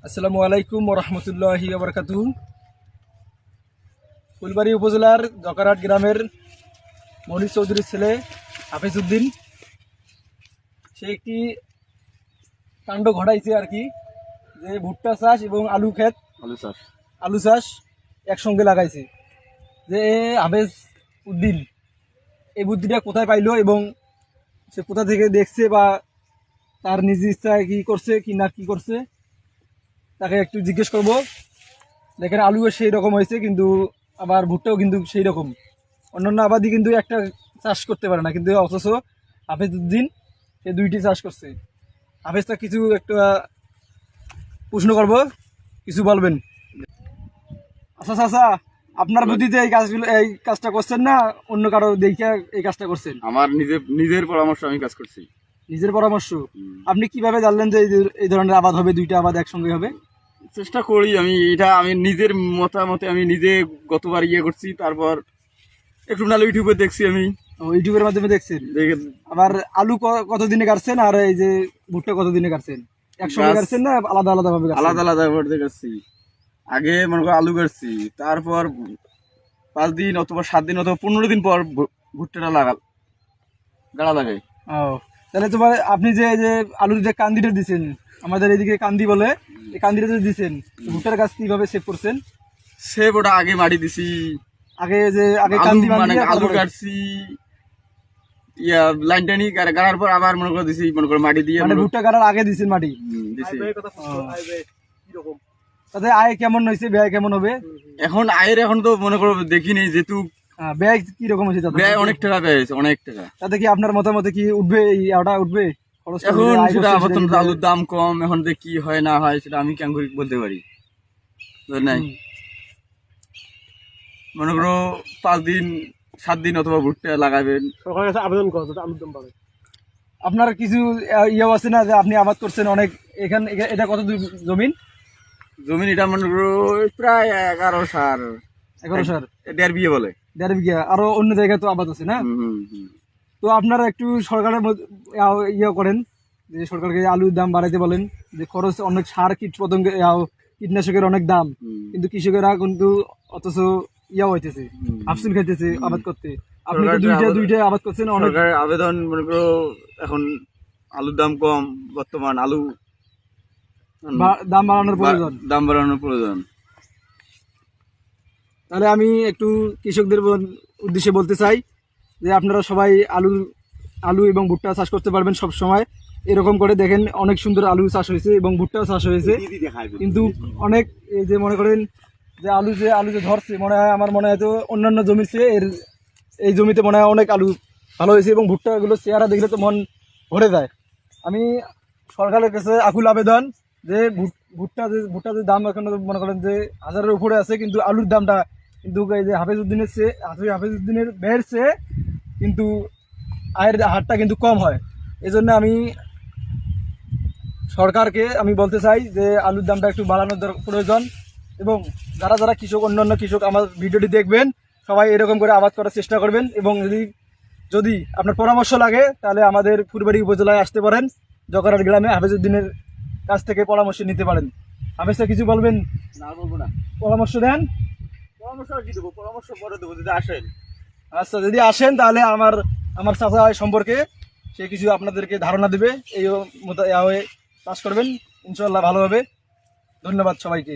আসসালামু আলাইকুম ওরহমতুল্লাহি ওবরকাতুহু। ফুলবাড়ী উপজেলার জকারহাট গ্রামের মনির চৌধুরীর ছেলে হাফিজ উদ্দিন, সে একটি কাণ্ড ঘটাইছে আর কি, যে ভুট্টা চাষ এবং আলু চাষ একসঙ্গে লাগাইছে। যে হাফিজ উদ্দিন এই বুদ্ধিটা কোথায় পাইলো এবং সে কোথা থেকে দেখছে বা তার নিজ ইচ্ছায় কি করছে কি না কি করছে তাকে একটু জিজ্ঞেস করব। দেখেন আলুও সেই রকম হয়েছে, কিন্তু আবার ভুট্টাও কিন্তু সেই রকম। অন্যান্য আবাদি কিন্তু একটা চাষ করতে পারে না, কিন্তু অথচ হাফিজ উদ্দিন সে দুইটি চাষ করছে। হাফিজটা কিছু একটা প্রশ্ন করব, কিছু বলবেন। আচ্ছা চাচা, আপনার বুদ্ধিতে এই কাজটা করছেন না অন্য কারো দেখে এই কাজটা করছেন? আমার নিজের পরামর্শ আমি কাজ করছি। নিজের পরামর্শ? আপনি কিভাবে জানলেন যে এই ধরনের আবাদ হবে, দুইটা আবাদ একসঙ্গে হবে? চেষ্টা করি আমি, এটা আমি নিজের মতামতে আমি নিজে গতবার করছি, তারপর একটু নাহলে ইউটিউবে দেখছি আমি। ইউটিউবের মাধ্যমে দেখছেন? আবার আলু কতদিনে কাটছেন আর এই যে ভুট্টা কতদিনে কাটছেন? একসঙ্গে কাটছেন না আলাদা আলাদা ভাবে? আলাদা আলাদা ভাবে কাটছি। আগে মনে করো আলু কাটছি, তারপর 5 দিন অথবা 7 দিন অথবা 15 দিন পর ভুট্টাটা গাড়া লাগাই। ও, তাহলে তোমার আপনি যে আলুর যে কান্দিটা দিচ্ছেন, আমাদের এদিকে কান্দি বলে, এই কান্দিটা যে দিচ্ছেন, ভুট্টার গাছ কিভাবে সেভ করছেন? সেভ ওটা আগে মাটি দিছি, আগে কান্দি মানে আলু কাটছি, লাইনটা নিয়ে গাড়ার পর আবার মনে করে দিছি, মনে করে মাটি দিয়ে, মানে ভুট্টা গাড়ার আগে দিচ্ছেন মাটি দিছি। তাতে আয় কেমন হয়েছে, ব্যয় কেমন হবে? এখন আয়ের এখন তো মনে করো দেখিনি, যেহেতু ব্যয় কি রকম হয়েছে? ব্যয় অনেক টাকা ব্যয় হয়েছে, অনেক টাকা। তাতে কি আপনার মতামতে কি উঠবে, এই আওটা উঠবে? এখন সেটা আলুর দাম কম, এখন যে কি হয় না হয় সেটা আমি কেন করে বলতে পারি নাই। মনে করো 5 দিন 7 দিন অথবা ভুট্টা লাগাবেন, সরকারের কাছে আবেদন করো যাতে আলুর দাম বাড়ে। আপনার কিছু ইয়ে আছে না যে আপনি আবাদ করছেন অনেক, এটা কত জমিন? এটা মনে করো প্রায় 11 সার 1.5 বিঘা বলে। 1.5 বিঘা। আরো অন্য জায়গায় তো আবাদ আছে না? তো আপনারা একটু সরকারের ইয়ে করেন, যে সরকারকে আলুর দাম বাড়াইতে বলেন, যে খরচ অনেক, সার কীটনাশকের অনেক দাম, কিন্তু কৃষকেরা কিন্তু অথচ হইতেছে, আফসুল খাইতেছে আবাদ করতে। আপনি তো দুইটা আবাদ করছেন। অনেক আবেদন মনে করো এখন আলুর দাম কম, বর্তমান আলু দাম বাড়ানোর প্রয়োজন। তাহলে আমি একটু কৃষকদের উদ্দেশ্যে বলতে চাই যে আপনারা সবাই আলু এবং ভুট্টা চাষ করতে পারবেন সব সময়। এরকম করে দেখেন, অনেক সুন্দর আলু চাষ হয়েছে এবং ভুট্টা চাষ হয়েছে, কিন্তু অনেক এই যে মনে করেন যে আলু যে ধরছে, আমার মনে হয় তো অন্যান্য জমির চেয়ে এই জমিতে মনে হয় অনেক আলু ভালো হয়েছে, এবং ভুট্টাগুলো চেহারা দেখলে তো মন ভরে যায়। আমি সরকারের কাছে আকুল আবেদন যে ভুট্টার দাম এখন মনে করেন যে 1000-এর উপরে আছে, কিন্তু আলুর দামটা কিন্তু এই যে হাফিজ উদ্দিনের ব্যয়ের চেয়ে কিন্তু আয়ের হারটা কিন্তু কম হয়। এজন্য আমি সরকারকে বলতে চাই যে আলুর দামটা একটু বাড়ানোর প্রয়োজন, এবং যারা কৃষক, অন্যান্য কৃষক আমার ভিডিওটি দেখবেন, সবাই এরকম করে আবাদ করার চেষ্টা করবেন। এবং যদি আপনার পরামর্শ লাগে তাহলে আমাদের ফুলবাড়ী উপজেলায় আসতে পারেন, জকারহাট গ্রামে হাফিজ উদ্দিনের কাছ থেকে পরামর্শ নিতে পারেন। হাফিজটা কিছু বলবেন? না, বলবো না। পরামর্শ দেন। পরামর্শ কি দেবো? পরামর্শ পরে দেবো যদি আসেন। আচ্ছা, যদি আসেন তাহলে আমার চাচা সম্পর্কে সে কিছু আপনাদেরকে ধারণা দেবে, এই মতো চাষ করবেন, ইনশাল্লাহ ভালো হবে। ধন্যবাদ সবাইকে।